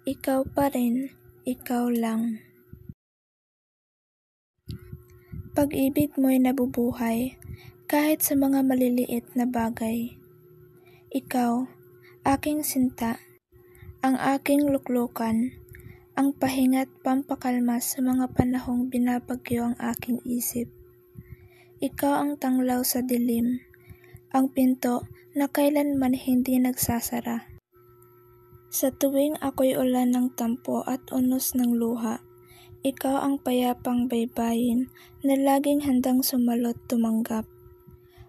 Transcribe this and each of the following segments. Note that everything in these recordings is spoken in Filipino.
Ikaw pa rin, ikaw lang. Pag-ibig mo'y nabubuhay kahit sa mga maliliit na bagay. Ikaw, aking sinta, ang aking luklukan, ang pahinga't pampakalma sa mga panahong binabagyo ang aking isip. Ikaw ang tanglaw sa dilim, ang pinto na kailanman hindi nagsasara. Sa tuwing ako'y ulan ng tampo at unos ng luha, ikaw ang payapang baybayin na laging handang sumalot tumanggap.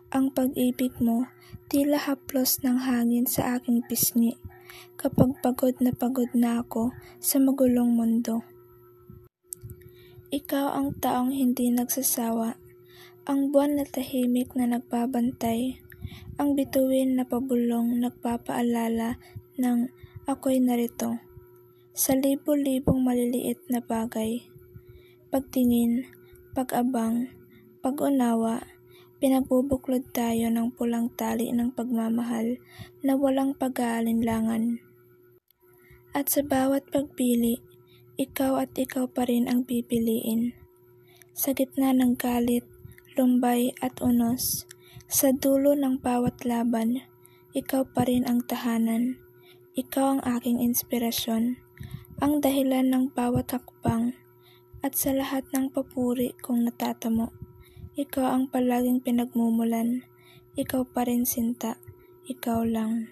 Ang pag-ibig mo, tila haplos ng hangin sa aking pisngi, kapag pagod na ako sa magulong mundo. Ikaw ang taong hindi nagsasawa, ang buwan na tahimik na nagbabantay, ang bituin na pabulong nagpapaalala ng ako'y narito. Sa libo-libong maliliit na bagay, pagtingin, pag-abang, pag-unawa, pinagbubuklod tayo ng pulang tali ng pagmamahal na walang pag-aalinlangan. At sa bawat pagpili, ikaw at ikaw pa rin ang pipiliin. Sa gitna ng galit, lumbay at unos, sa dulo ng bawat laban, ikaw pa rin ang tahanan. Ikaw ang aking inspirasyon, ang dahilan ng bawat hakbang, at sa lahat ng papuri kong natatamo. Ikaw ang palaging pinagmumulan, ikaw pa rin sinta, ikaw lang.